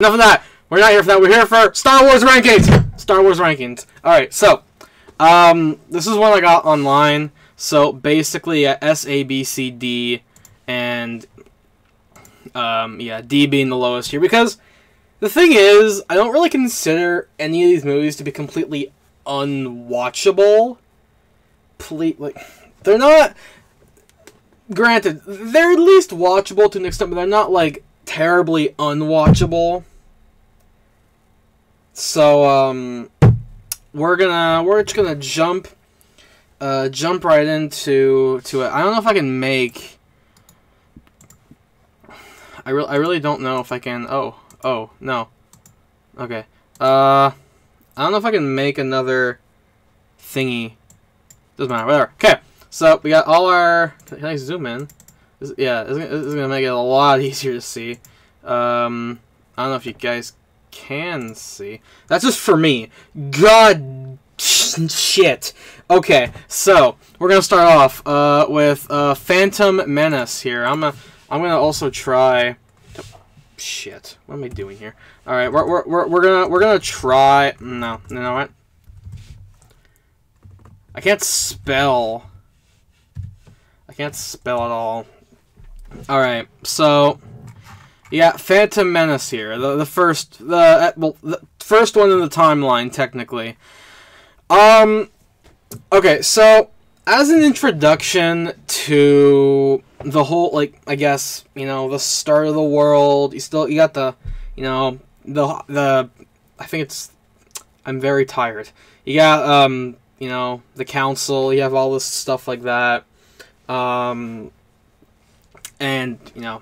Enough of that. We're not here for that. We're here for Star Wars rankings. Star Wars rankings. All right. So, this is one I got online. So basically, S, A, B, C, D, and yeah, D being the lowest here, because the thing is, I don't really consider any of these movies to be completely unwatchable. They're not. Granted, they're at least watchable to an extent, but they're not like terribly unwatchable. So we're just gonna jump right into it. I don't know if I can make. I really don't know if I can. Oh no. Okay. I don't know if I can make another thingy. Doesn't matter. Whatever. Okay. So we got all our. Can I zoom in? Yeah, this is gonna make it a lot easier to see. I don't know if you guys can see. That's just for me. God shit. Okay, so we're gonna start off with Phantom Menace here. I'm gonna also try. Shit. What am I doing here? All right, we're gonna try. No, you know what? I can't spell. I can't spell at all. Alright, so yeah, Phantom Menace here. The first one in the timeline, technically. Okay, so as an introduction to the whole, like, I guess, you know, the start of the world, you got the, you know, the I think it's, I'm very tired. You got, you know, the council, you have all this stuff like that. And, you know,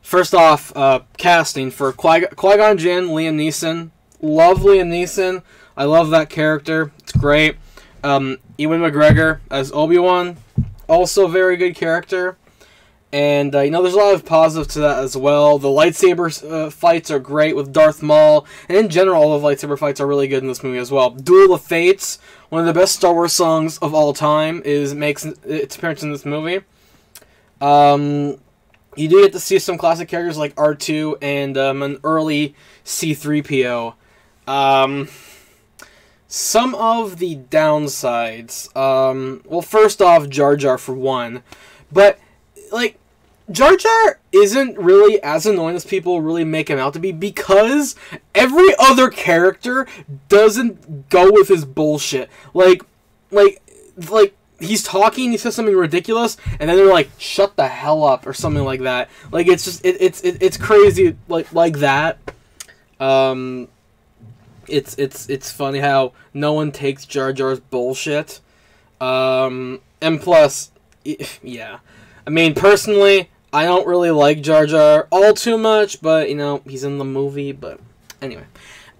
first off, casting for Qui-Gon Jinn, Liam Neeson. Love Liam Neeson. I love that character. It's great. Ewan McGregor as Obi-Wan. Also a very good character. And, you know, there's a lot of positive to that as well. The lightsaber fights are great with Darth Maul. And in general, all of the lightsaber fights are really good in this movie as well. Duel of Fates, one of the best Star Wars songs of all time, makes its appearance in this movie. You do get to see some classic characters like R2 and an early C-3PO. Some of the downsides. Well, first off, Jar Jar for one. But, like, Jar Jar isn't really as annoying as people really make him out to be, because every other character doesn't go with his bullshit. Like he's talking, he says something ridiculous, and then they're like, "Shut the hell up," or something like that. Like, it's just it's crazy like that. It's funny how no one takes Jar Jar's bullshit. And plus, yeah. I mean, personally, I don't really like Jar Jar all too much, but, you know, he's in the movie, but anyway.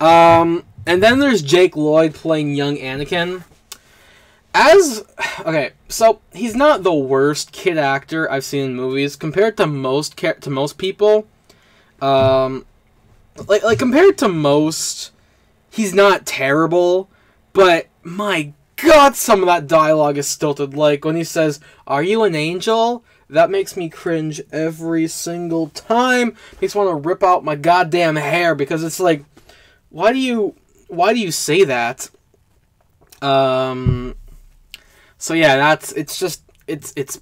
And then there's Jake Lloyd playing young Anakin. Okay, so he's not the worst kid actor I've seen in movies compared to most people. Like compared to most, he's not terrible, but my God, some of that dialogue is stilted. Like when he says, "Are you an angel?" That makes me cringe every single time. Makes me want to rip out my goddamn hair, because it's like, why do you say that? So yeah, it's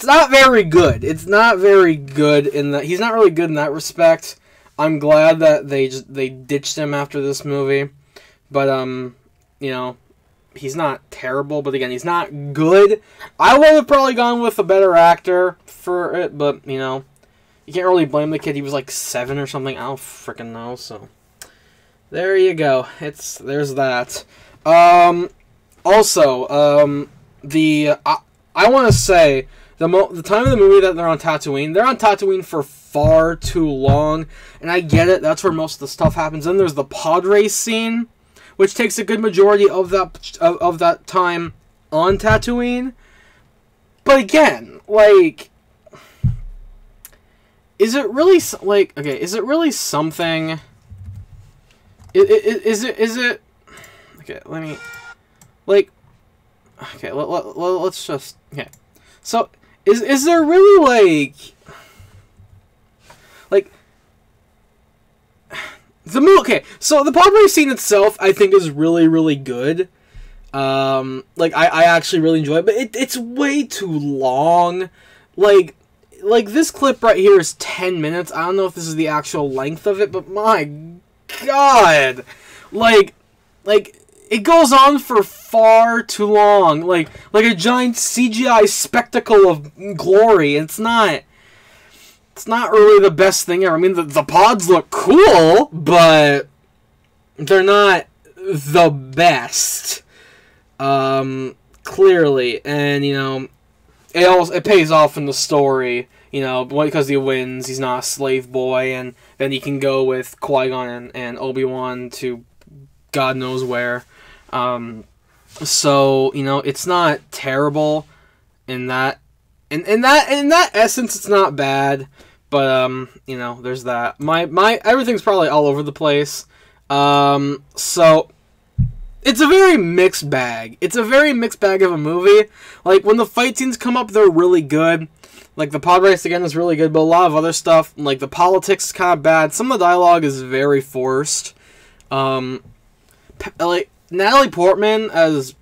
not very good. It's not very good in that he's not really good in that respect. I'm glad that they ditched him after this movie, but you know, he's not terrible, but again, he's not good. I would have probably gone with a better actor for it, but, you know, you can't really blame the kid. He was like 7 or something. I don't freaking know, so there you go. There's that. Also, I want to say, the time of the movie that they're on Tatooine for far too long, and I get it, that's where most of the stuff happens. Then there's the pod race scene, which takes a good majority of that time on Tatooine. But again, like, is it really, like, okay, is it really something? Is it, okay, let me, like, okay, let's just, okay, so, is there really, like, the movie. Okay, so the pod race scene itself, I think, is really, really good. Like I actually really enjoy it, but it's way too long. Like this clip right here is 10 minutes. I don't know if this is the actual length of it, but my God, like it goes on for far too long. Like a giant CGI spectacle of glory. It's not really the best thing ever. I mean, the pods look cool, but they're not the best. Clearly, and you know, it pays off in the story. You know, because he wins, he's not a slave boy, and then he can go with Qui-Gon and Obi-Wan to God knows where. So you know, it's not terrible in that essence. It's not bad, but you know, there's that. My everything's probably all over the place. So it's a very mixed bag. It's a very mixed bag of a movie. Like when the fight scenes come up, they're really good. Like the pod race again is really good, but a lot of other stuff, like the politics, is kind of bad. Some of the dialogue is very forced. Like Natalie Portman as,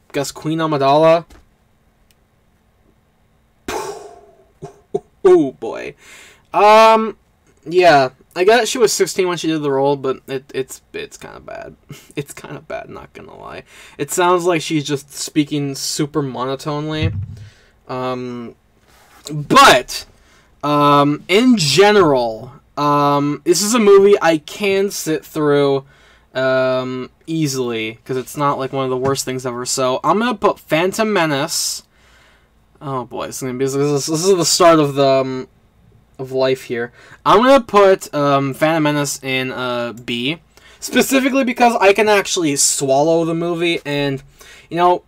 I guess, Queen Amidala. Oh boy. Yeah, I guess she was 16 when she did the role, but it's kind of bad. It's kind of bad, not gonna lie. It sounds like she's just speaking super monotonely. But in general, this is a movie I can sit through easily, because it's not like one of the worst things ever. So I'm gonna put Phantom Menace. Oh boy, this is the start of the of life here. I'm gonna put Phantom Menace in B, specifically because I can actually swallow the movie, and you know,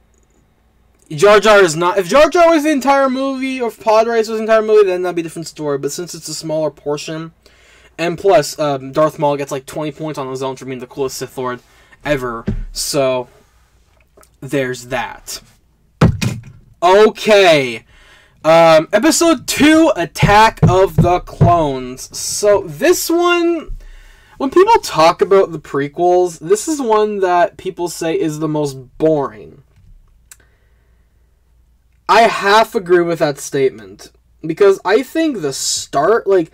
Jar Jar is not. If Jar Jar was the entire movie, or if Pod Race was the entire movie, then that'd be a different story. But since it's a smaller portion, and plus Darth Maul gets like 20 points on his own for being the coolest Sith Lord ever, so there's that. Okay. Episode 2, Attack of the Clones. So this one, when people talk about the prequels, this is one that people say is the most boring. I half agree with that statement, because I think the start, like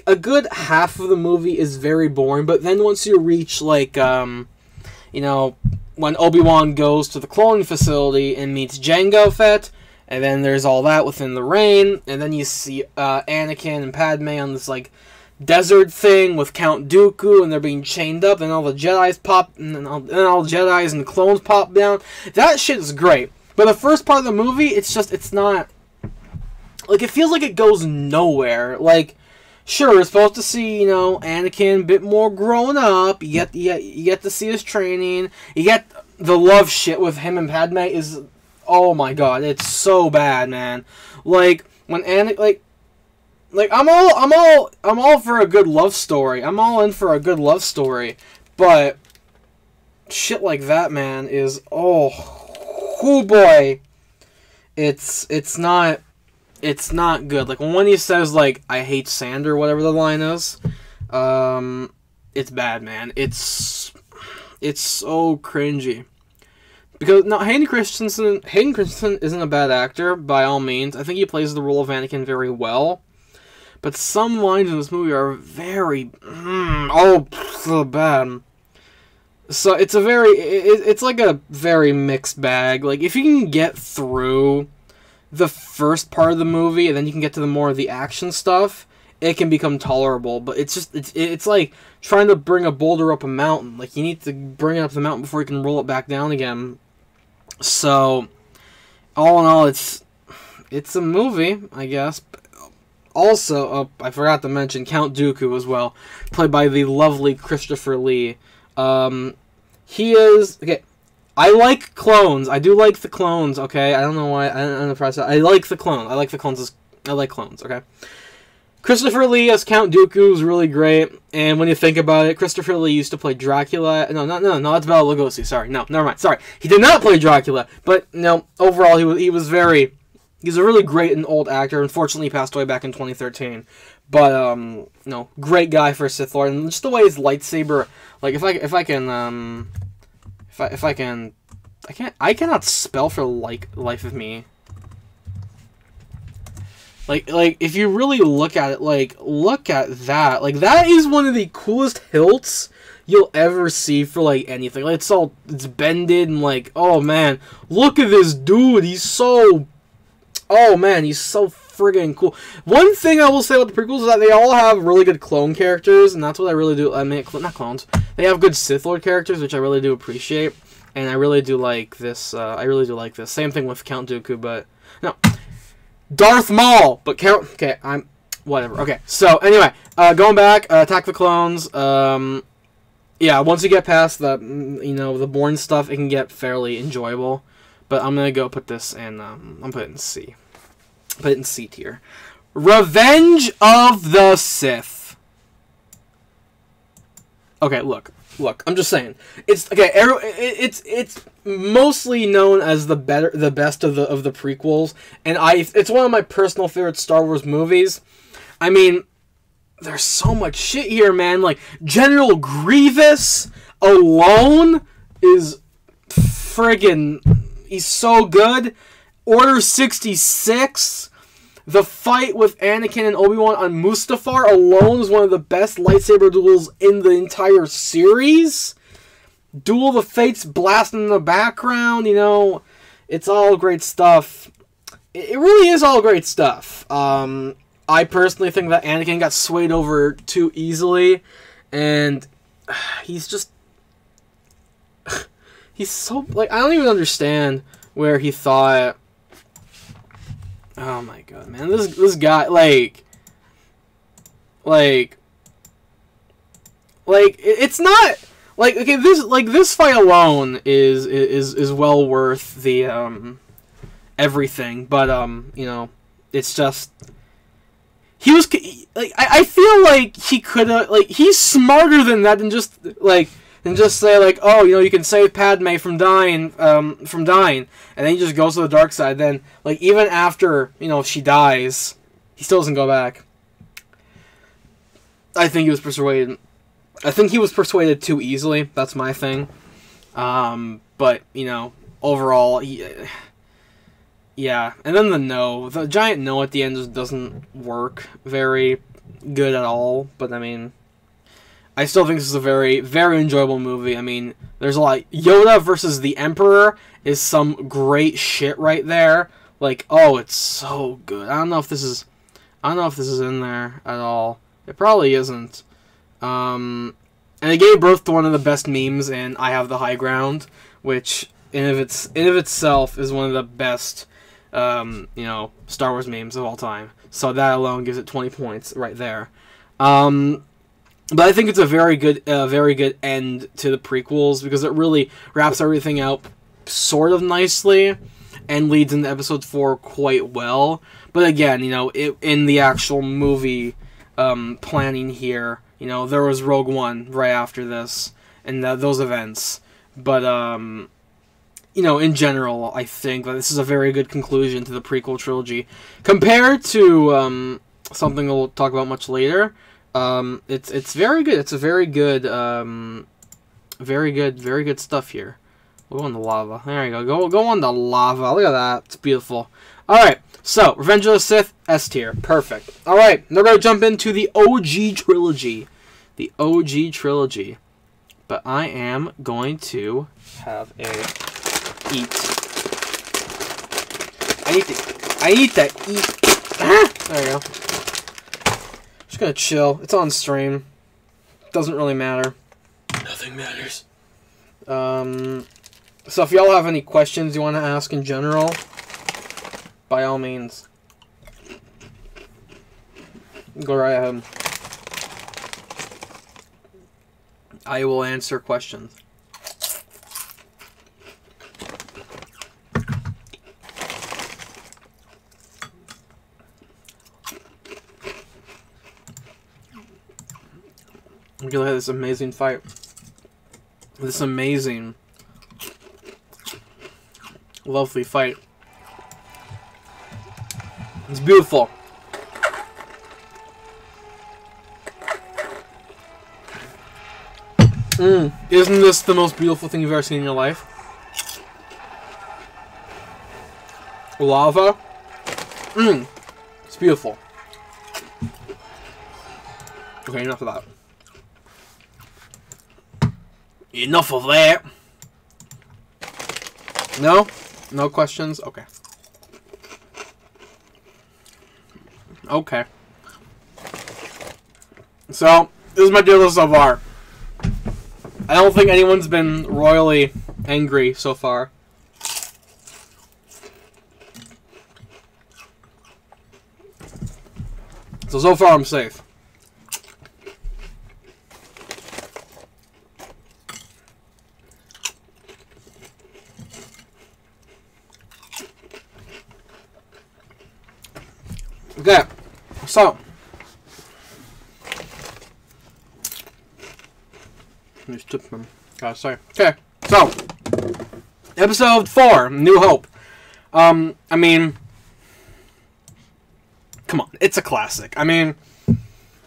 a good half of the movie is very boring, but then once you reach, like, you know, when Obi-Wan goes to the cloning facility and meets Jango Fett, and then there's all that within the rain, and then you see Anakin and Padme on this, like, desert thing with Count Dooku, and they're being chained up, and all the Jedis pop, and then all the Jedis and clones pop down. That shit is great. But the first part of the movie, it's not, like, it feels like it goes nowhere. Like, sure, we're supposed to see, you know, Anakin a bit more grown up. You get to see his training. You get the love shit with him and Padme is, oh my god, it's so bad, man. Like, when Anakin, like, I'm all for a good love story. I'm all in for a good love story. But shit like that, man, is, oh boy, it's not good. Like when he says, like, I hate sand or whatever the line is, it's bad, man. It's so cringy. Because no, Hayden Christensen isn't a bad actor by all means. I think he plays the role of Anakin very well. But some lines in this movie are very so bad. So it's it's like a very mixed bag. Like, if you can get through the first part of the movie, and then you can get to the more of the action stuff, it can become tolerable. But it's like trying to bring a boulder up a mountain. Like, you need to bring it up the mountain before you can roll it back down again. So, all in all, it's a movie, I guess. Also, I forgot to mention Count Dooku as well, played by the lovely Christopher Lee. He is, okay, I like clones. I do like the clones, okay? I don't know why, I don't know if I like the clone. I like the clones. I like clones, okay? Christopher Lee as Count Dooku is really great, and when you think about it, Christopher Lee used to play Dracula. No, that's Bela Lugosi, sorry. No, never mind, sorry. He did not play Dracula, but, no, overall, he's a really great and old actor. Unfortunately, he passed away back in 2013. But no, great guy for a Sith Lord, and just the way his lightsaber, like I cannot spell for life of me. Like if you really look at it, look at that. Like that is one of the coolest hilts you'll ever see for like anything. Like it's bended and like, oh man, look at this dude. He's so friggin' cool. One thing I will say about the prequels is that they all have really good clone characters, and that's what I really do. I mean, not clones. They have good Sith Lord characters, which I really do appreciate, and I really do like this. Same thing with Count Dooku, but no, Darth Maul. But okay, I'm whatever. Okay, so anyway, going back, Attack the Clones. Yeah, once you get past the the Bourne stuff, it can get fairly enjoyable. But I'm gonna go put this in. I'm put it in C. Put it in C tier. Revenge of the Sith. Okay, look. I'm just saying. It's okay. It's mostly known as the best of the prequels, and it's one of my personal favorite Star Wars movies. I mean, there's so much shit here, man. Like General Grievous alone is friggin'. He's so good. Order 66. The fight with Anakin and Obi-Wan on Mustafar alone is one of the best lightsaber duels in the entire series. Duel of the Fates blasting in the background, it's all great stuff. It really is all great stuff. I personally think that Anakin got swayed over too easily, and he's just... He's so... Like, I don't even understand where he thought... Oh my god, man. This guy, it's not... Like, okay, this fight alone is well worth the, everything. But, it's just... He was... Like, I feel like he could've... Like, he's smarter than that than just, like... And just say, like, oh, you can save Padme from dying, and then he just goes to the dark side. Then, like, even after, she dies, he still doesn't go back. I think he was persuaded. I think he was persuaded too easily. That's my thing. But, overall, yeah. And then the giant no at the end just doesn't work very good at all. But, I mean... I still think this is a very, very enjoyable movie. I mean, there's a lot. Yoda versus the Emperor is some great shit right there. Like, oh, it's so good. I don't know if this is in there at all. It probably isn't. And it gave birth to one of the best memes in I Have the High Ground, which in of itself is one of the best, Star Wars memes of all time. So that alone gives it 20 points right there. But I think it's a very good end to the prequels because it really wraps everything out sort of nicely and leads into Episode 4 quite well. But again, in the actual movie planning here, there was Rogue One right after this and those events. But in general, I think that this is a very good conclusion to the prequel trilogy compared to something we'll talk about much later. It's very good. It's a very good stuff here. We'll go on the lava. There you go. Go on the lava. Look at that. It's beautiful. Alright, so, Revenge of the Sith, S tier. Perfect. Alright, now we're going to jump into the OG trilogy. The OG trilogy. But I am going to have a eat. I need to eat. Ah, there you go. Just gonna chill. It's on stream. Doesn't really matter. Nothing matters. So if y'all have any questions you want to ask in general, by all means, go right ahead. I will answer questions. Look at this amazing fight. This amazing, lovely fight. It's beautiful. Isn't this the most beautiful thing you've ever seen in your life? Lava. It's beautiful. Okay, enough of that. Enough of that. No? No questions? Okay. Okay. So, this is my dear list so far. I don't think anyone's been royally angry so far. So far I'm safe. Okay, so sorry. Okay, so episode 4, New Hope. I mean, come on, it's a classic. I mean,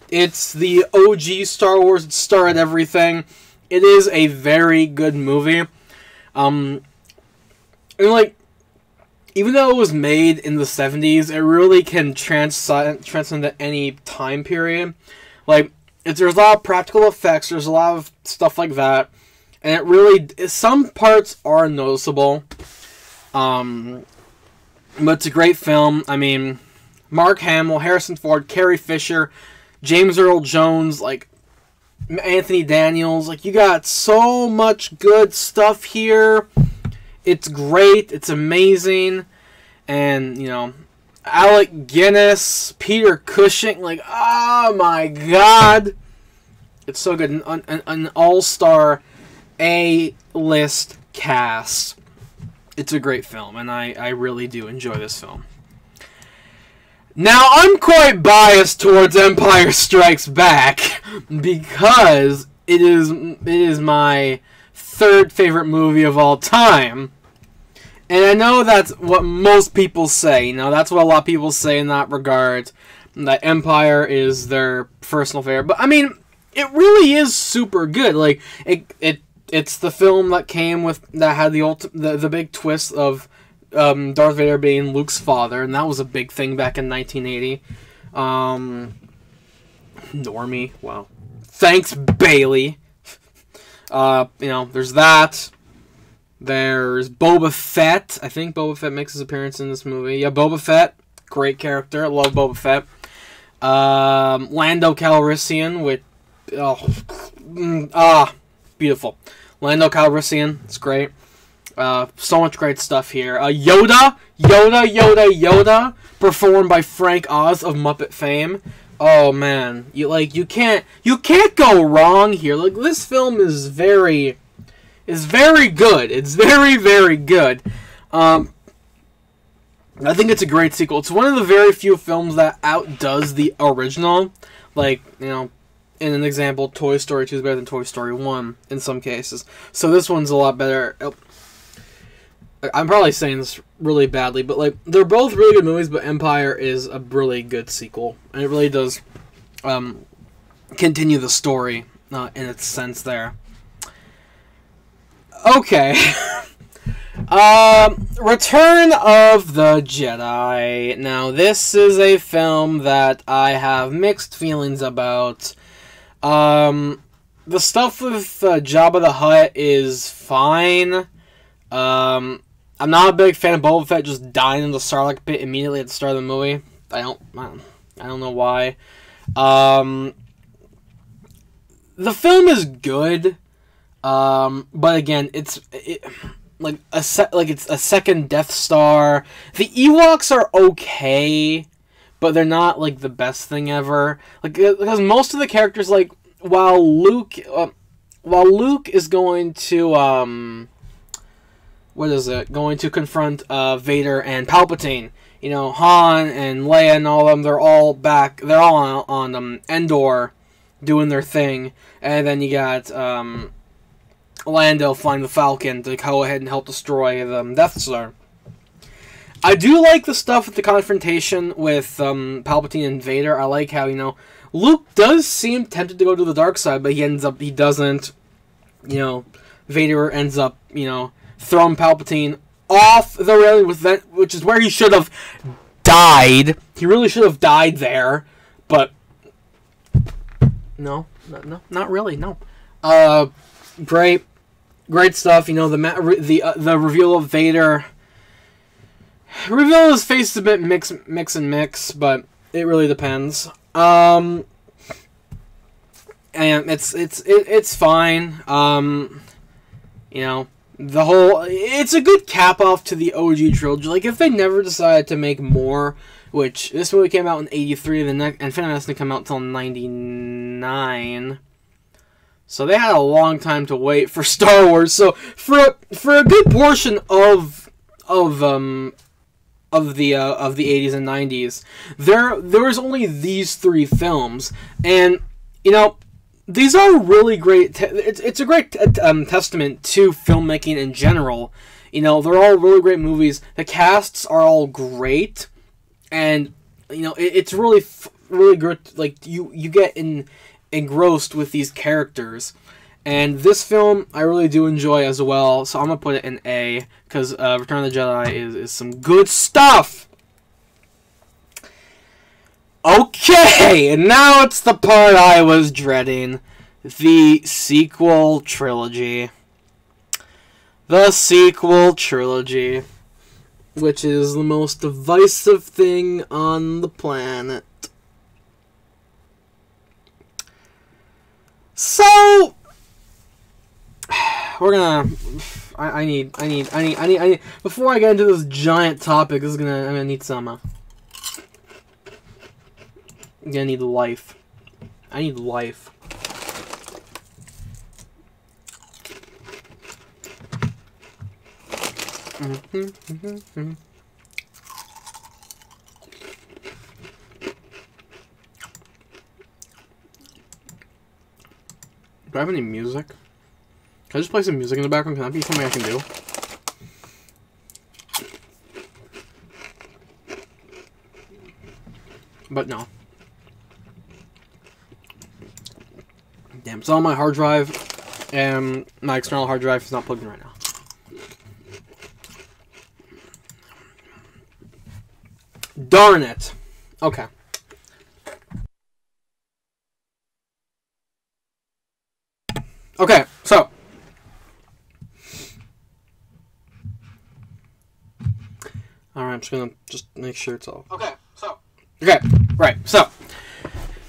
it's the OG Star Wars. It started everything. It is a very good movie. And like, even though it was made in the 70s, it really can transcend to any time period. Like, there's a lot of practical effects, there's a lot of stuff like that, and it really, some parts are noticeable. But it's a great film. I mean, Mark Hamill, Harrison Ford, Carrie Fisher, James Earl Jones, like, Anthony Daniels, like, you got so much good stuff here. It's great. It's amazing. And, you know, Alec Guinness, Peter Cushing, like, oh my god. It's so good. An all-star A-list cast. It's a great film, and I really do enjoy this film. Now, I'm quite biased towards Empire Strikes Back because it is my third favorite movie of all time. And I know that's what most people say. You know, that's what a lot of people say in that regard. That Empire is their personal favorite. But, I mean, it really is super good. Like, it's the film that came with, that had the big twist of Darth Vader being Luke's father. And that was a big thing back in 1980. Normie. Wow. Thanks, Bailey. You know, there's that. There's Boba Fett. I think Boba Fett makes his appearance in this movie. Yeah, Boba Fett. Great character. I love Boba Fett. Lando Calrissian with... beautiful. Lando Calrissian. It's great. So much great stuff here. Yoda. Yoda. Performed by Frank Oz of Muppet fame. Oh, man. You can't go wrong here. Like, this film is very good. It's very, very good. I think it's a great sequel. It's one of the very few films that outdoes the original. Like, you know, in an example, Toy Story 2 is better than Toy Story 1 in some cases. So this one's a lot better. I'm probably saying this really badly, but like, they're both really good movies, but Empire is a really good sequel. And it really does continue the story in its sense there. Okay. Return of the Jedi. Now, this is a film that I have mixed feelings about. The stuff with Jabba the Hutt is fine. I'm not a big fan of Boba Fett just dying in the Sarlacc pit immediately at the start of the movie. I don't know why. The film is good. But again, it's a second Death Star. The Ewoks are okay, but they're not like the best thing ever. Like, because most of the characters, like, while Luke is going to going to confront Vader and Palpatine. You know, Han and Leia and all of them, they're all back. They're all on Endor doing their thing, and then you got Lando flying the Falcon to go ahead and help destroy the Death Star. I do like the stuff with the confrontation with Palpatine and Vader. I like how, you know, Luke does seem tempted to go to the dark side, but he doesn't. you know, Vader ends up, you know, throwing Palpatine off the railing with that, which is where he should have died. He really should have died there, but no, not really. No. Great stuff. You know, the reveal of Vader. Reveal of his face is a bit mix, but it really depends. And it's fine. You know, it's a good cap off to the OG trilogy. Like, if they never decided to make more, which this movie came out in '83, and Phantom Menace didn't come out until '99, so they had a long time to wait for Star Wars. So for a good portion of the 80s and 90s, there was only these 3 films, and you know, these are really great. It's a great testament to filmmaking in general. You know, they're all really great movies. The casts are all great, and you know, it's really good. Like, you get engrossed with these characters, and this film I really do enjoy as well. So I'm gonna put it in A, because Return of the Jedi is some good stuff. Okay, and now it's the part I was dreading. The sequel trilogy. The sequel trilogy. Which is the most divisive thing on the planet. So, we're gonna... I need... Before I get into this giant topic, I'm gonna need some... I'm gonna need life. I need life. Do I have any music? Can I just play some music in the background? Can that be something I can do? But no. Damn, it's on my hard drive, and my external hard drive is not plugged in right now. Darn it. Okay. Okay, so. Alright, I'm just gonna make sure it's all. Okay, so. Okay, right, so.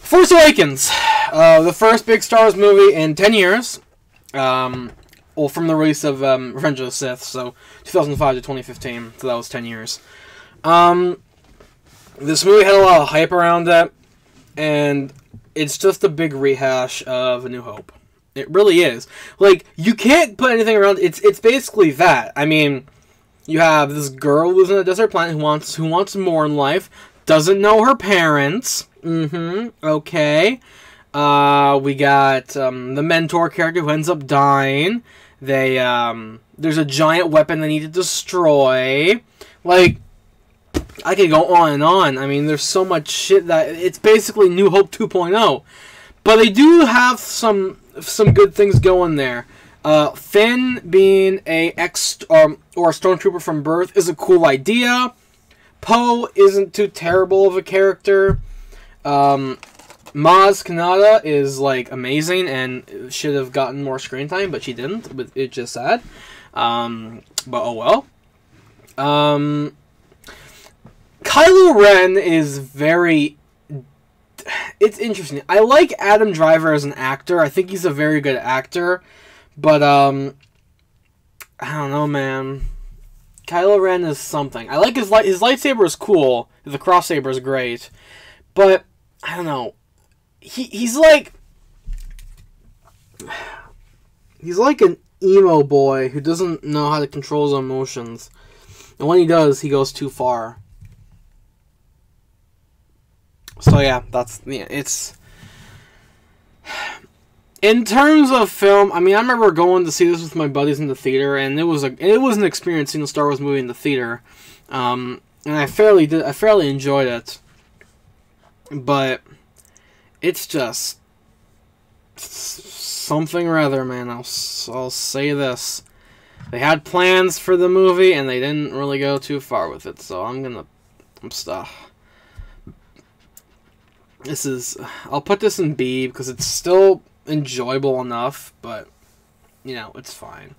Force Awakens. The first big Star Wars movie in 10 years. Well, from the release of Revenge of the Sith, so 2005 to 2015, so that was 10 years. This movie had a lot of hype around it, and it's just a big rehash of A New Hope. It really is. Like, you can't put anything around it. It's basically that. I mean, you have this girl who lives on a desert planet who wants more in life, doesn't know her parents. Okay. We got the mentor character who ends up dying. There's a giant weapon they need to destroy. Like, I could go on and on. I mean, there's so much shit that it's basically New Hope 2.0. But they do have some good things going there. Finn being a stormtrooper from birth is a cool idea. Poe isn't too terrible of a character. Maz Kanata is like amazing and should have gotten more screen time, but she didn't. But it's just sad. But oh well. Kylo Ren is very... It's interesting. I like Adam Driver as an actor. I think he's a very good actor. But, I don't know, man. Kylo Ren is something. I like his lightsaber is cool. The cross saber is great. But, I don't know. He's like... He's like an emo boy who doesn't know how to control his emotions. And when he does, he goes too far. So yeah, it's... In terms of film, I mean, I remember going to see this with my buddies in the theater, and it was an experience seeing a Star Wars movie in the theater. And I fairly enjoyed it. But it's just something or other, man. I'll say this. They had plans for the movie, and they didn't really go too far with it, so I'm stuck. I'll put this in B, because it's still enjoyable enough, but, you know, it's fine.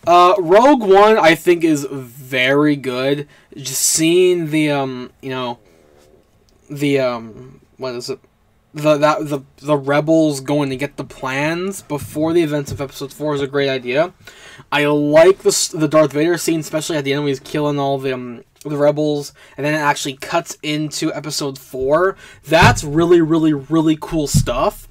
Rogue One, I think, is very good. Just seeing the, you know, what is it? The rebels going to get the plans before the events of Episode 4 is a great idea. I like the Darth Vader scene, especially at the end when he's killing all the rebels, and then it actually cuts into Episode 4. That's really, really, really cool stuff.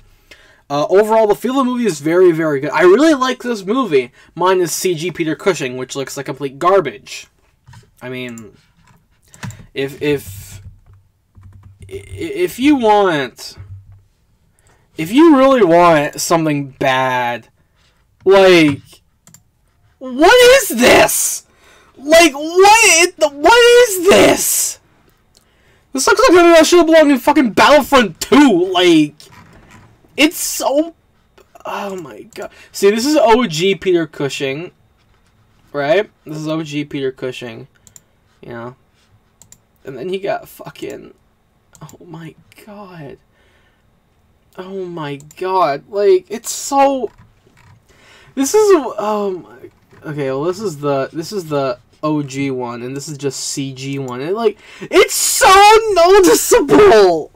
Overall, the feel of the movie is very, very good. I really like this movie, minus CG Peter Cushing, which looks like complete garbage. I mean, if you really want something bad, like, what is this? Like, what is this? This looks like something that should have belonged in fucking Battlefront 2, like, it's so, oh my god. See, this is OG Peter Cushing, right? This is OG Peter Cushing, you know? And then you got fucking, oh my god. Oh my god, like, it's so, this is, oh my, okay, well, this is the OG one, and this is just CG one, and, like, it's so noticeable!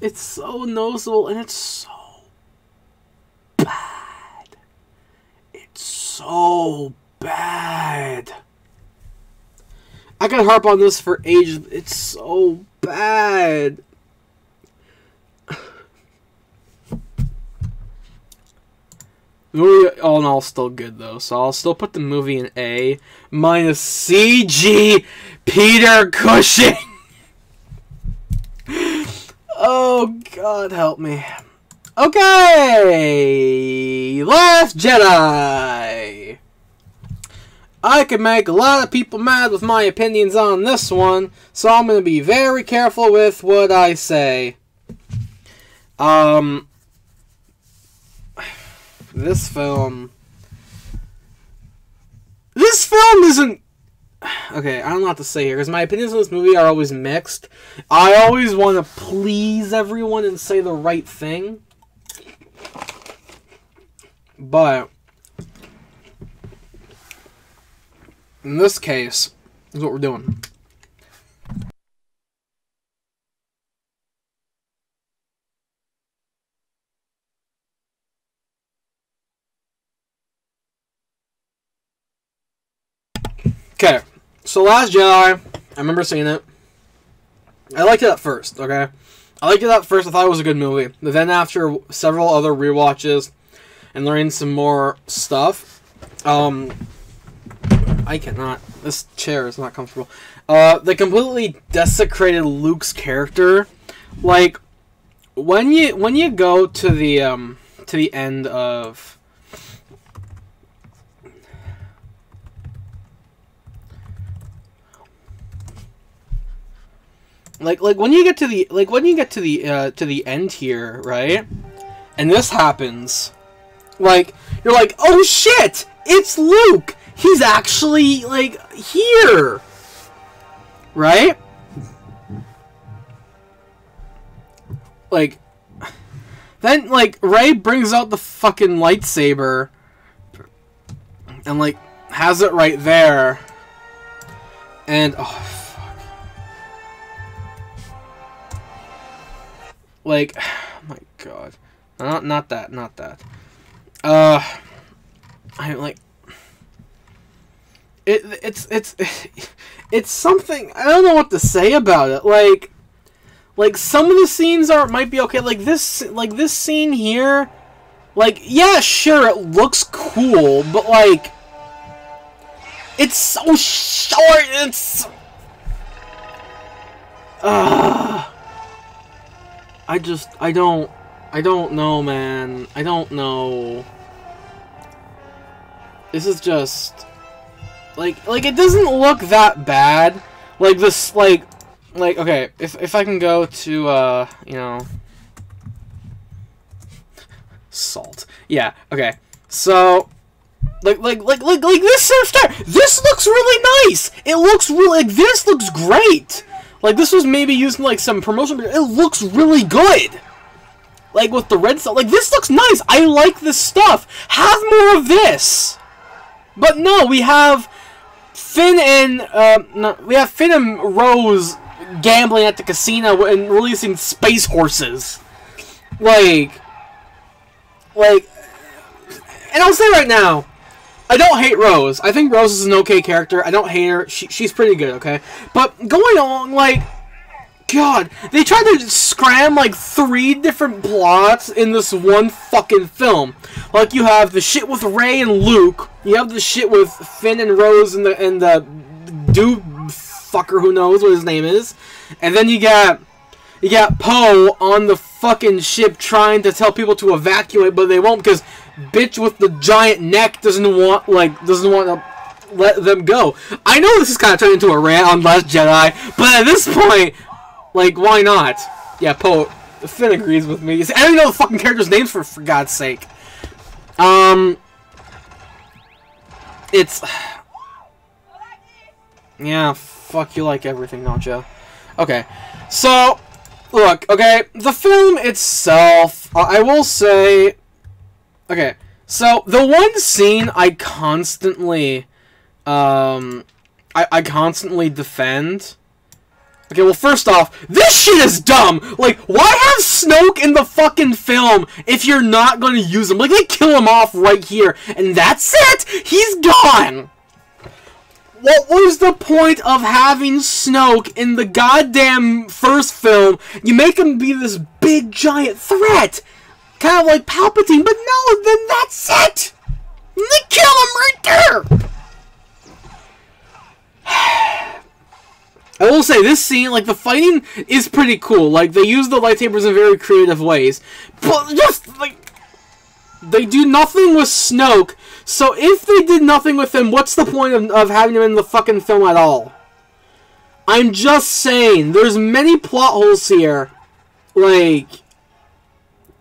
It's so noticeable, and it's so bad. It's so bad. I could harp on this for ages, it's so bad. The movie, all in all, still good, though, so I'll still put the movie in A, minus CG Peter Cushing! Oh, God help me. Okay! Last Jedi! I can make a lot of people mad with my opinions on this one, so I'm going to be very careful with what I say. This film isn't... Okay, I don't know what to say here, because my opinions on this movie are always mixed. I always want to please everyone and say the right thing. But in this case, this is what we're doing. Okay, so Last Jedi, I remember seeing it. I liked it at first, okay? I liked it at first, I thought it was a good movie. But then after several other rewatches and learning some more stuff, I cannot, this chair is not comfortable. They completely desecrated Luke's character. Like, when you go to the end of... Like when you get to the end here, right? And this happens, like, you're like, oh shit, it's Luke. He's actually, like, here, right? Like, then, like, Rey brings out the fucking lightsaber and, like, has it right there, and oh. Like, oh my god. Not that. I'm like, it's something, I don't know what to say about it. Like some of the scenes might be okay. Like this scene here, like, yeah, sure, it looks cool, but like, it's so short. It's I don't know, man. I don't know. This is just, like, it doesn't look that bad. Like, this, like, okay, if I can go to, you know, salt. Yeah, okay. So, like this Star, this looks really nice. It looks really, like, this looks great. Like, this was maybe used in, like, some promotion, but it looks really good. Like, with the red stuff. Like, this looks nice. I like this stuff. Have more of this. But no, we have Finn and Rose gambling at the casino and releasing space horses. Like, and I'll say right now, I don't hate Rose. I think Rose is an okay character. I don't hate her. She's pretty good, okay? But going on, like, God, they tried to scram, like, 3 different plots in this one fucking film. Like, you have the shit with Rey and Luke. You have the shit with Finn and Rose and the dude fucker who knows what his name is. And then you got Poe on the fucking ship trying to tell people to evacuate, but they won't because bitch with the giant neck doesn't want to let them go. I know this is kind of turned into a rant on Last Jedi, but at this point, like, why not? Yeah, Poe, Finn agrees with me. I don't even know the fucking characters' names for God's sake. It's... Yeah, fuck, you like everything, don't you? Okay, so, look, okay, the film itself, I will say... Okay, so, the one scene I constantly, I constantly defend... Okay, well, first off, this shit is dumb! Like, why have Snoke in the fucking film if you're not gonna use him? Like, they kill him off right here, and that's it! He's gone! What was the point of having Snoke in the goddamn first film? You make him be this big, giant threat! Kind of like Palpatine, but no, then that's it! And they kill him right there! I will say, this scene, like, the fighting is pretty cool. Like, they use the lightsabers in very creative ways. But just, like, they do nothing with Snoke. So if they did nothing with him, what's the point of having him in the fucking film at all? I'm just saying, there's many plot holes here. Like,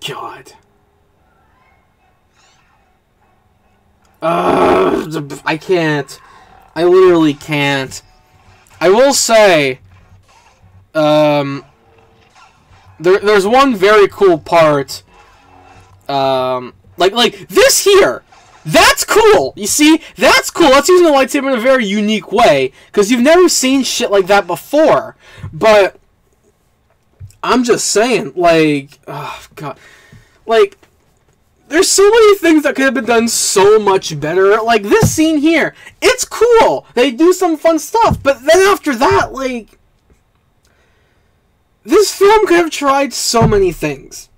God. I can't. I literally can't. I will say, there's one very cool part, like this here, that's cool, you see, that's cool, that's using a lightsaber in a very unique way, because you've never seen shit like that before, but, I'm just saying, like, oh, God, like, there's so many things that could have been done so much better. Like, this scene here, it's cool. They do some fun stuff. But then after that, like... This film could have tried so many things.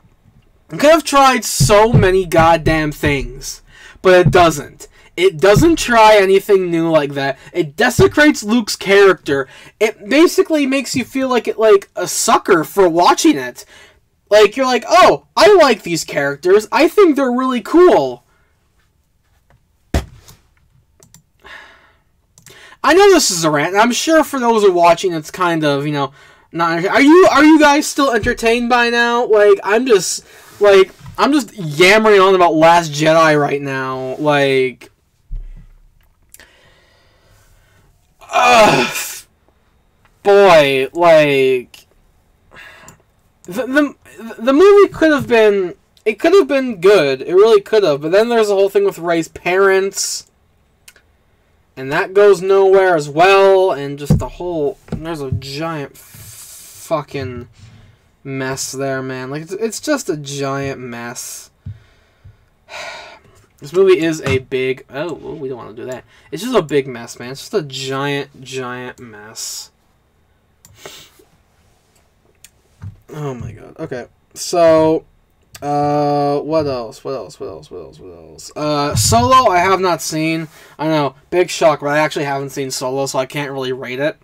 It could have tried so many goddamn things. But it doesn't. It doesn't try anything new like that. It desecrates Luke's character. It basically makes you feel like a sucker for watching it. Like, you're like, oh, I like these characters. I think they're really cool. I know this is a rant, and I'm sure for those who are watching, it's kind of, you know, not... Are you guys still entertained by now? Like, I'm just yammering on about Last Jedi right now. Like... Boy, like... The movie could have been... It could have been good. It really could have. But then there's the whole thing with Rey's parents. And that goes nowhere as well. And just the whole... There's a giant fucking mess there, man. Like, it's just a giant mess. This movie is a big... Oh, we don't want to do that. It's just a big mess, man. It's just a giant, giant mess. Oh my god. Okay. So, what else? Solo, I have not seen. I know, big shock, but I actually haven't seen Solo, so I can't really rate it.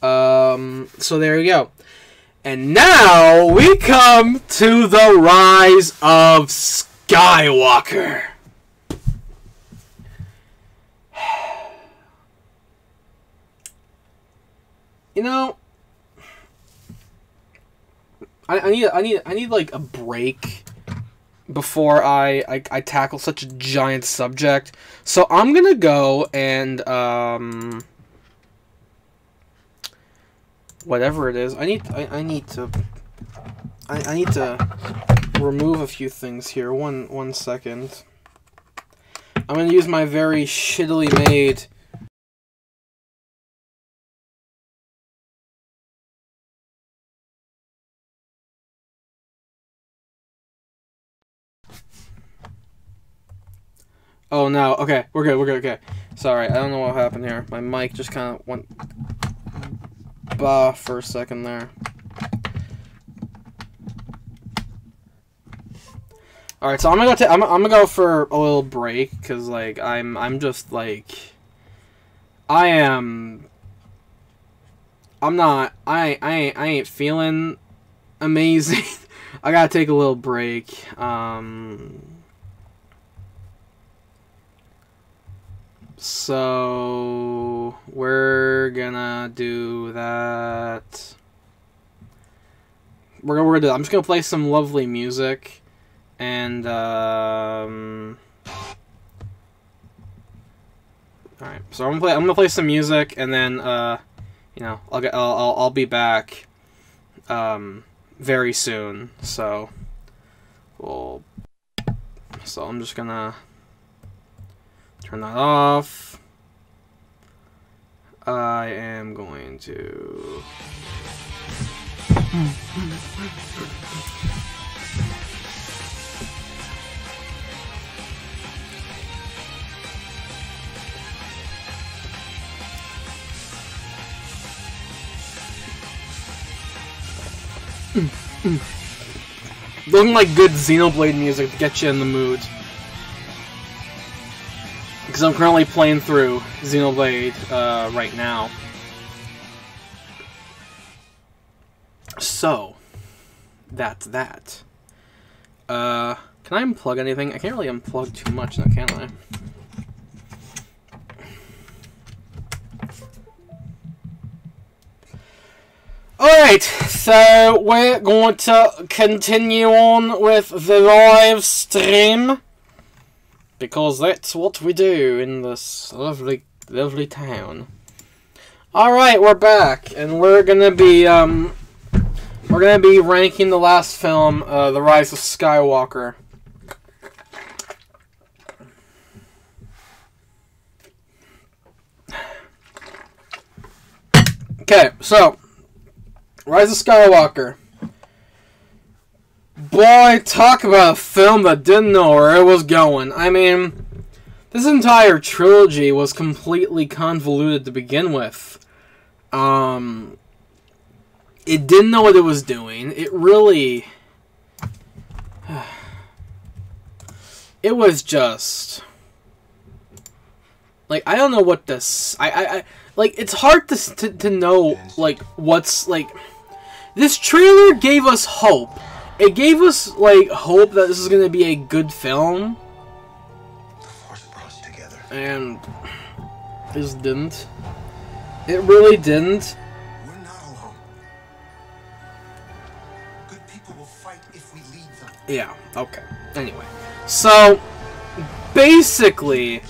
So there you go. And now, we come to the Rise of Skywalker. You know... I need like a break before I tackle such a giant subject. So I'm gonna go and whatever it is, I need to remove a few things here. One second. I'm gonna use my very shittily made Oh no, okay, we're good, okay. Sorry, I don't know what happened here. My mic just kind of went bah for a second there. Alright, so I'm gonna go for a little break, cause like I'm just like I ain't feeling amazing. I gotta take a little break. So we're gonna do that. We're gonna do that. I'm just gonna play some lovely music, and all right. So I'm gonna play some music, and then you know, I'll be back very soon. So I'm just gonna turn that off. I am going to looking like good Xenoblade music to get you in the mood. Because I'm currently playing through Xenoblade right now. So, that's that. Can I unplug anything? I can't really unplug too much now, can I? Alright, so we're going to continue on with the live stream. Because that's what we do in this lovely, lovely town. Alright, we're back, and we're gonna be ranking the last film, The Rise of Skywalker. Okay, so, Rise of Skywalker. Boy, talk about a film that didn't know where it was going. I mean, this entire trilogy was completely convoluted to begin with. It didn't know what it was doing. It really... It was just... Like, I don't know what this... like, it's hard to know, like, what's, like... This trailer gave us hope. It gave us, like, hope that this is going to be a good film. The Force brought us together. And this didn't. It really didn't. We're not alone. Good people will fight if we lead them. Yeah, okay. Anyway. So, basically,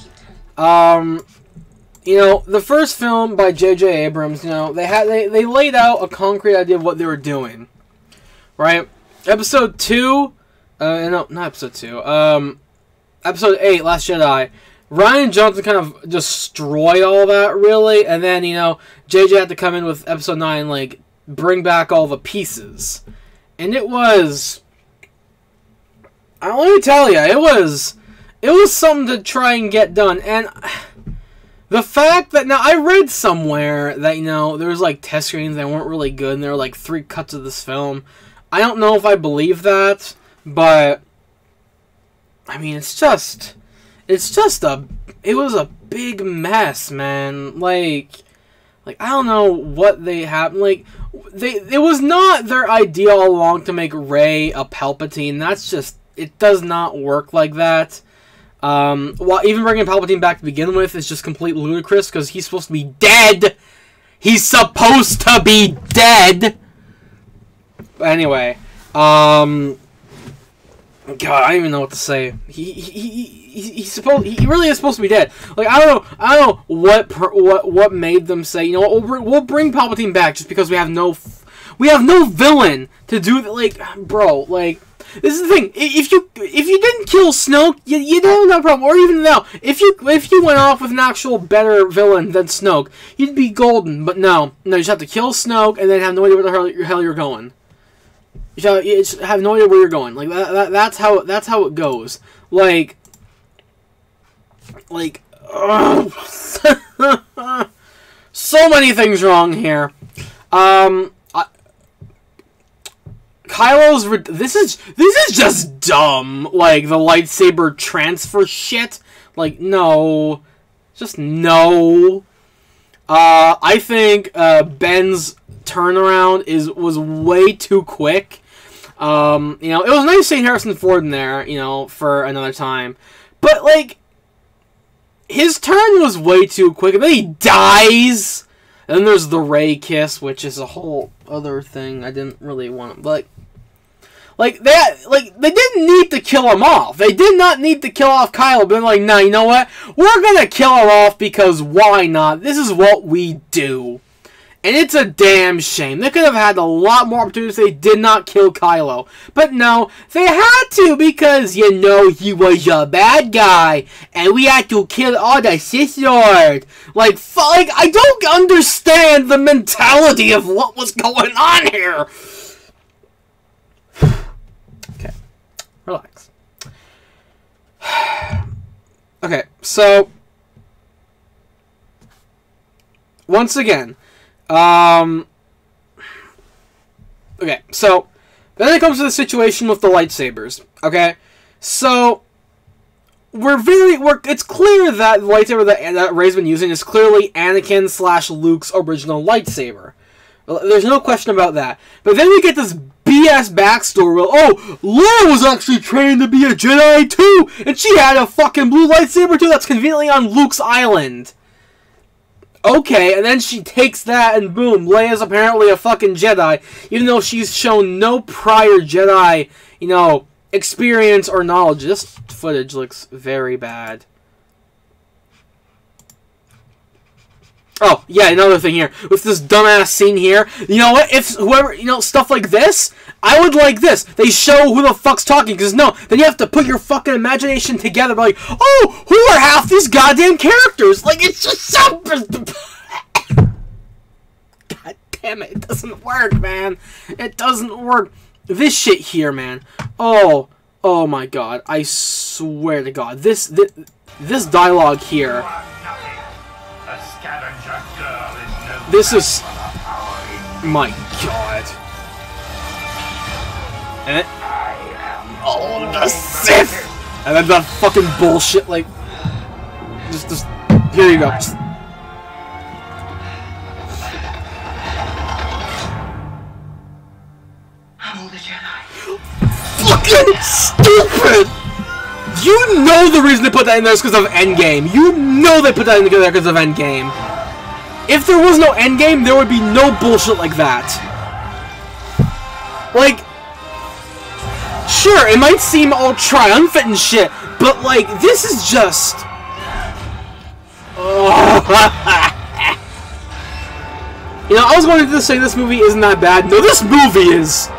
you know, the first film by J.J. Abrams, you know, they laid out a concrete idea of what they were doing. Right? Episode 2, no, not Episode 2, Episode 8, Last Jedi, Rian Johnson kind of destroyed all that, really, and then, you know, JJ had to come in with Episode 9, like, bring back all the pieces. And it was... let me tell you, it was something to try and get done, and... The fact that... Now, I read somewhere that, you know, there was, like, test screenings that weren't really good, and there were, like, 3 cuts of this film. I don't know if I believe that, but... I mean, it was a big mess, man. Like, I don't know what they have... Like, it was not their idea all along to make Rey a Palpatine. That's just... It does not work like that. Well, even bringing Palpatine back to begin with is just completely ludicrous because he's supposed to be dead. He's supposed to be dead. But anyway, God, I don't even know what to say. He really is supposed to be dead. Like, I don't know what made them say, you know what, we'll bring Palpatine back just because we have no villain to do. Like, bro, like, this is the thing. If you didn't kill Snoke, you don't have no problem. Or even now, if you went off with an actual better villain than Snoke, you'd be golden. But no, you just have to kill Snoke and then have no idea where the hell you're going. You just have no idea where you're going. Like that's how it goes. Like so many things wrong here. Kylo's this is just dumb. Like the lightsaber transfer shit. Like no, just no. I think Ben's turnaround was way too quick. You know, it was nice seeing Harrison Ford in there, you know, for another time. But, like, his turn was way too quick. And then he dies. And then there's the Rey kiss, which is a whole other thing I didn't really want. But, they didn't need to kill him off. They did not need to kill off Kylo. But, like, nah, you know what? We're gonna kill him off because why not? This is what we do. And it's a damn shame. They could have had a lot more opportunities if they did not kill Kylo. But no, they had to because, you know, he was a bad guy. And we had to kill all the Sith Lords. Like, I don't understand the mentality of what was going on here. Okay. Relax. Okay, so once again, okay, so then it comes to the situation with the lightsabers. Okay, so it's clear that the lightsaber that Rey's been using is clearly Anakin/Luke's original lightsaber. There's no question about that. But then we get this BS backstory where, oh, Leia was actually trained to be a Jedi too, and she had a fucking blue lightsaber too that's conveniently on Luke's island. Okay, and then she takes that and boom, Leia's apparently a fucking Jedi, even though she's shown no prior Jedi, you know, experience or knowledge. This footage looks very bad. Oh, yeah, another thing here. With this dumbass scene here, you know what? If whoever, you know, stuff like this, I would like this. They show who the fuck's talking, because no, then you have to put your fucking imagination together, like, oh, who are half these goddamn characters? Like, it's just so... God damn it, it doesn't work, man. It doesn't work. This shit here, man. Oh my god, I swear to god. This dialogue here... This is... My god. And oh, the Sith! And then that fucking bullshit, like... Just... Here you go. Just, I'm the Jedi. fucking stupid! You know the reason they put that in there is because of Endgame. You know they put that in there because of Endgame. If there was no Endgame, there would be no bullshit like that. Like, sure, it might seem all triumphant and shit, but like, this is just... You know, I was going to say this movie isn't that bad. No, this movie is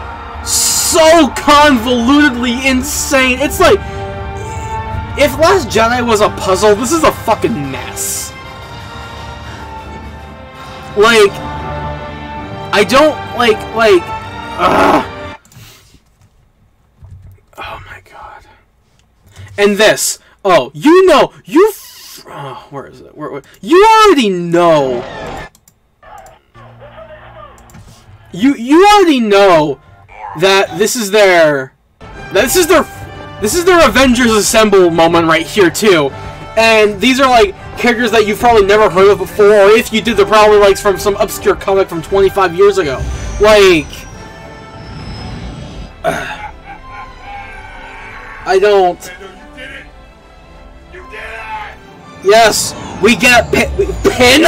so convolutedly insane. It's like, if Last Jedi was a puzzle, this is a fucking mess. Like, I don't, oh my god. And this, oh, you know, oh, where is it? Where, you already know. You already know that this is their Avengers Assemble moment right here too. And these are like characters that you've probably never heard of before, or if you did, they're probably like from some obscure comic from 25 years ago. Like, I don't. You did it. You did it. Yes, we get a pin.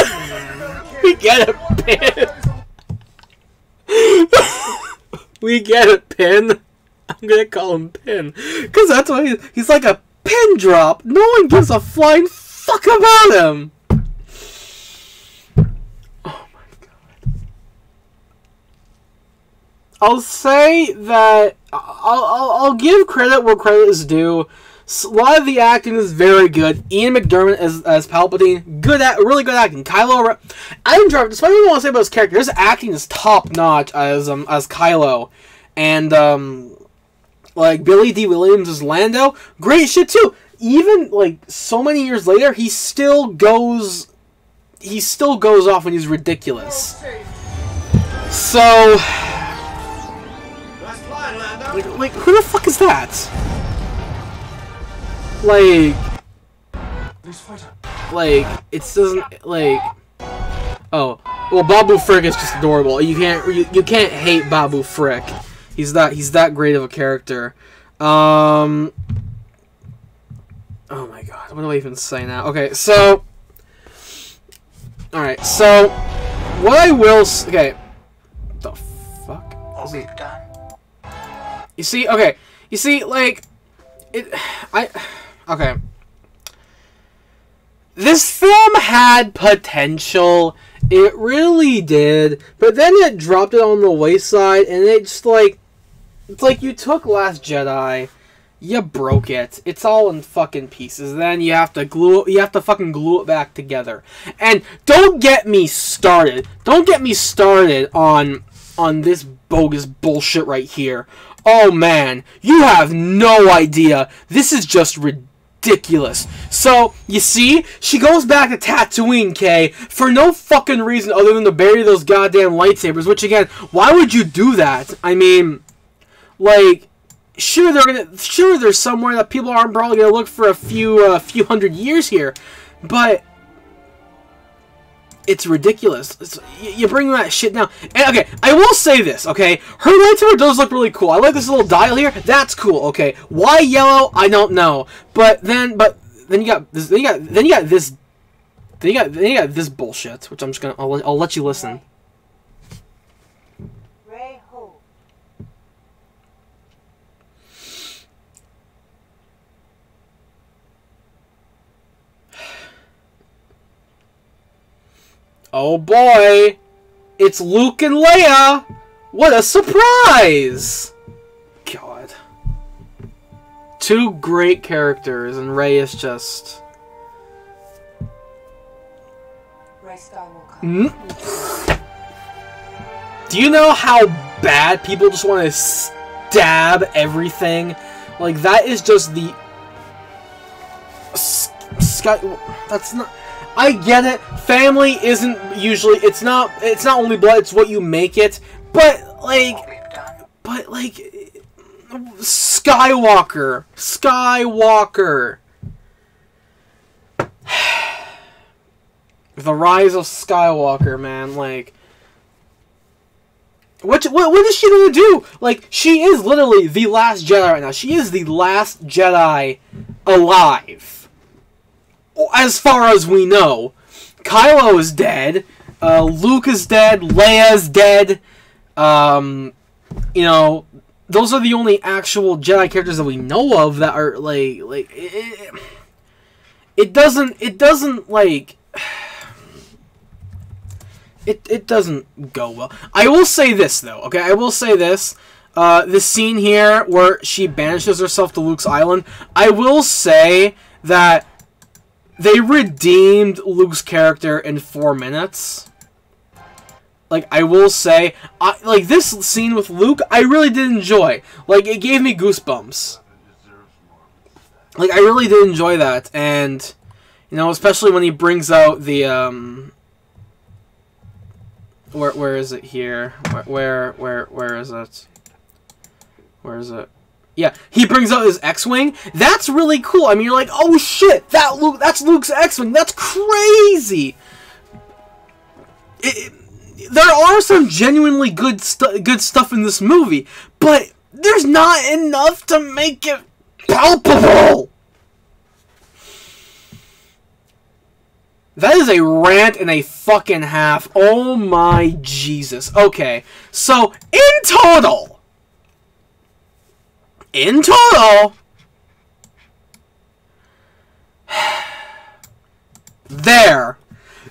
We get a pin. We get a pin. I'm gonna call him Pin, because that's what he's like a pin drop. No one gives a flying fuck about him. Oh my god. I'll say that I'll give credit where credit is due. A lot of the acting is very good. Ian McDiarmid as Palpatine, really good acting. Kylo Ren, I enjoy. Despite what I want to say about his character, his acting is top notch as Kylo, and like Billy D. Williams as Lando, great shit too. Even like so many years later, he still goes off when he's ridiculous. So, like who the fuck is that? Like, it doesn't, like, oh, well, Babu Frick is just adorable. You can't hate Babu Frick. He's that great of a character. Oh my god, what do I even say now? Okay, so, alright, so, what I will, okay, the fuck? Okay, done. You see, like, okay. This film had potential. It really did. But then it dropped it on the wayside, and it's like you took Last Jedi, you broke it. It's all in fucking pieces. Then you have to fucking glue it back together. And don't get me started. Don't get me started on this bogus bullshit right here. Oh man, you have no idea. This is just ridiculous. So, you see, she goes back to Tatooine, Kay, for no fucking reason other than to bury those goddamn lightsabers, which again, why would you do that? I mean, like, sure there's somewhere that people aren't probably gonna look for a few hundred years here, but it's ridiculous. You bring that shit now. And, okay, I will say this, okay? Her lightsaber does look really cool. I like this little dial here. That's cool, okay? Why yellow? I don't know. But then you got this. Then you got this bullshit, which I'm just gonna. I'll let you listen. Ray Ho. Oh boy, it's Luke and Leia! What a surprise! God. Two great characters, and Rey is just... Ray Skywalker. Do you know how bad people just want to stab everything? Like, that is just the... That's not... I get it. Family isn't usually. It's not only blood. It's what you make it. But like, Skywalker. The Rise of Skywalker, man. Like, what is she gonna do? Like, she is literally the last Jedi right now. She is the last Jedi alive. As far as we know, Kylo is dead, Luke is dead, Leia's dead, you know, those are the only actual Jedi characters that we know of that are, like, it doesn't go well. I will say this, though, okay, I will say this, this scene here where she banishes herself to Luke's island, I will say that they redeemed Luke's character in 4 minutes. Like, I will say, like, this scene with Luke, I really did enjoy. Like, it gave me goosebumps. Like, I really did enjoy that. And, you know, especially when he brings out the, Where is it here? Where is it? Where is it? Yeah, he brings out his X-Wing. That's really cool. I mean, you're like, oh shit, that's Luke's X-Wing. That's crazy. There are some genuinely good stuff in this movie, but there's not enough to make it palpable. That is a rant and a fucking half. Oh my Jesus. Okay, so in total, in total, there.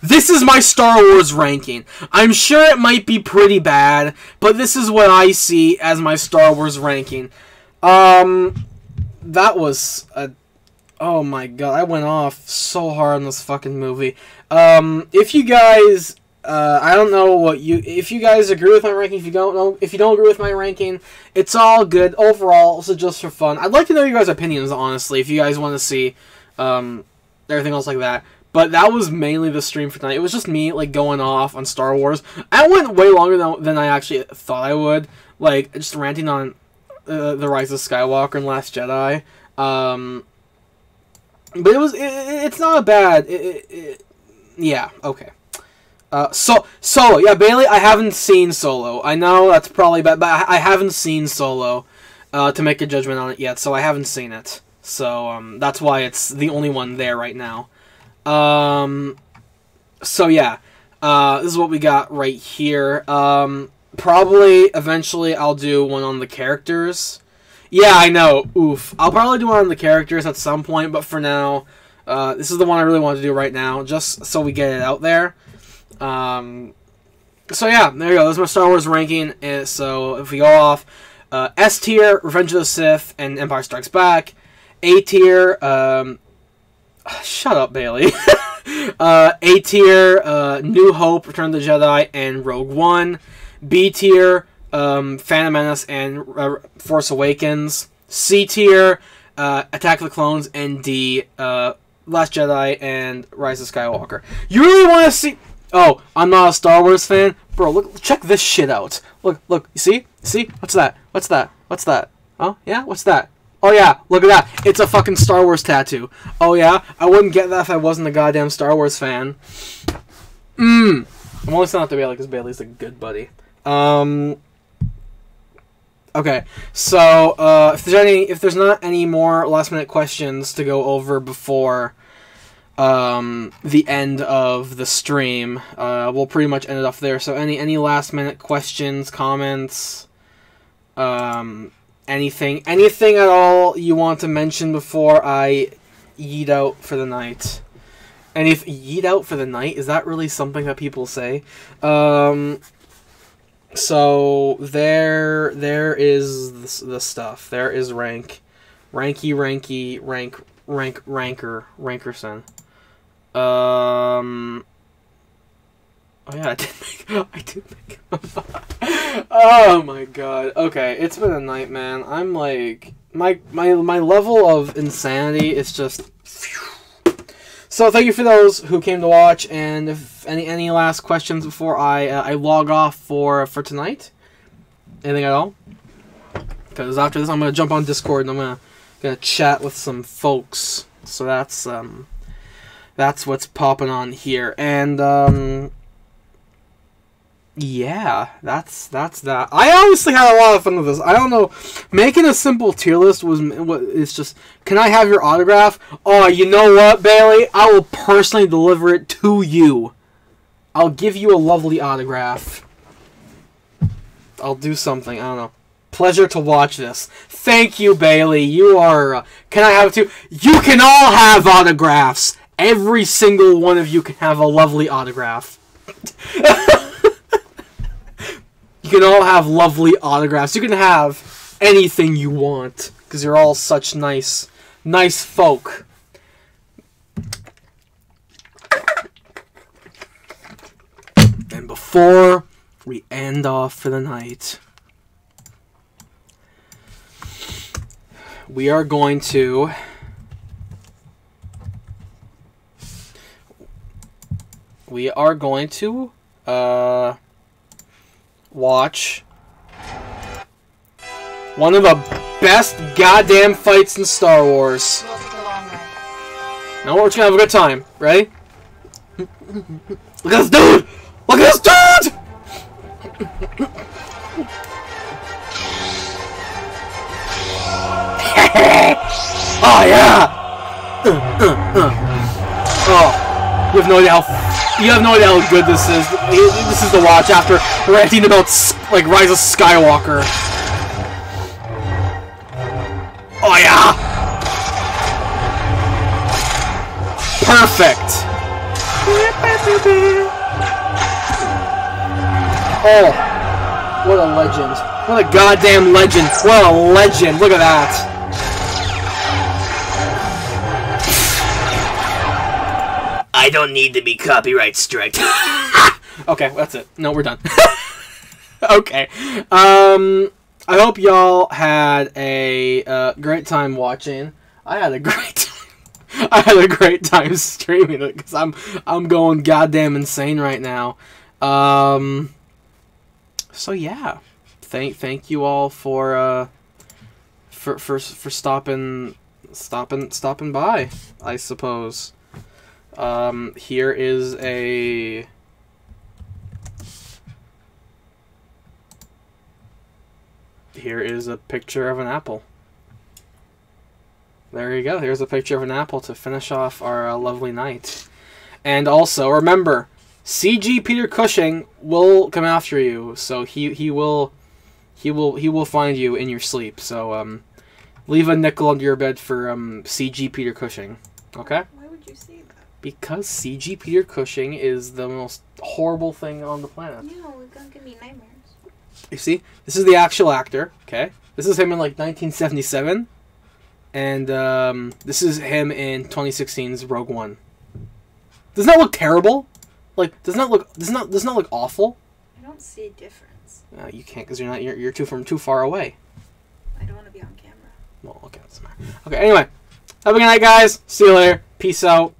This is my Star Wars ranking. I'm sure it might be pretty bad, but this is what I see as my Star Wars ranking. That was a... Oh my god, I went off so hard on this fucking movie. If you guys... I don't know what you... If you guys agree with my ranking, if you don't agree with my ranking, it's all good. Overall, also just for fun. I'd like to know your guys' opinions, honestly, if you guys want to see, everything else like that. But that was mainly the stream for tonight. It was just me, like, going off on Star Wars. I went way longer than I actually thought I would. Like, just ranting on the Rise of Skywalker and Last Jedi. But it's not a bad... yeah, okay. Solo. Yeah, Bailey, I haven't seen Solo. I know that's probably bad, but I haven't seen Solo to make a judgment on it yet, so I haven't seen it. So, that's why it's the only one there right now. So yeah, this is what we got right here. Probably, eventually, I'll do one on the characters. Yeah, I know, oof. I'll probably do one on the characters at some point, but for now, this is the one I really want to do right now, just so we get it out there. So yeah, there you go, this is my Star Wars ranking. So, if we go off, S tier, Revenge of the Sith, and Empire Strikes Back. A tier, shut up, Bailey. A tier, New Hope, Return of the Jedi, and Rogue One. B tier, Phantom Menace and Force Awakens. C tier, Attack of the Clones, and D, Last Jedi and Rise of Skywalker. You really want to see... Oh, I'm not a Star Wars fan? Bro, look, check this shit out. Look, you see? See? What's that? What's that? What's that? Oh, yeah? What's that? Oh yeah, look at that. It's a fucking Star Wars tattoo. Oh yeah? I wouldn't get that if I wasn't a goddamn Star Wars fan. I'm only saying that to Bailey because Bailey's a good buddy. Okay, so if there's not any more last minute questions to go over before the end of the stream, we'll pretty much end it off there. So any last minute questions, comments, anything at all you want to mention before I yeet out for the night? And if yeet out for the night, is that really something that people say? So there is the stuff. There is Rankerson. Oh yeah, I did make Oh my god. Okay, it's been a night, man. I'm like my level of insanity is just... So thank you for those who came to watch, and if any last questions before I log off for tonight? Anything at all? Because after this I'm gonna jump on Discord and I'm gonna chat with some folks. So that's what's popping on here. And yeah, that's that. I honestly had a lot of fun with this. I don't know, making a simple tier list it's just, can I have your autograph? Oh, you know what, Bailey? I will personally deliver it to you. I'll give you a lovely autograph. I'll do something, I don't know. Pleasure to watch this. Thank you, Bailey. You are, can I have it too? You can all have autographs. Every single one of you can have a lovely autograph. You can all have lovely autographs. You can have anything you want, because you're all such nice folk. And before we end off for the night, we are going to watch one of the best goddamn fights in Star Wars. Now we're just gonna have a good time. Ready? Look at this dude! Look at this dude! Oh yeah! Oh, you have no idea how good this is. This is the watch after ranting about like Rise of Skywalker. Oh yeah! Perfect! Oh, what a legend. What a goddamn legend. What a legend. Look at that. I don't need to be copyright striked. Okay, that's it. No, we're done. Okay. I hope y'all had a great time watching. I had a great time. I had a great time streaming it because I'm going goddamn insane right now. So yeah, thank you all for stopping by, I suppose. Here is a picture of an apple. There you go. Here's a picture of an apple to finish off our lovely night. And also, remember, CG Peter Cushing will come after you. So he will find you in your sleep. So leave a nickel under your bed for CG Peter Cushing. Okay? Why would you say that? Because CG Peter Cushing is the most horrible thing on the planet. No, it's gonna give me nightmares. You see, this is the actual actor. Okay, this is him in like 1977. And this is him in 2016's Rogue One. Doesn't that look terrible? Like, doesn't that look awful? I don't see a difference. You can't because you're too far away. I don't want to be on camera. Well, okay, that's fine. Okay, anyway, have a good night, guys. See you later. Peace out.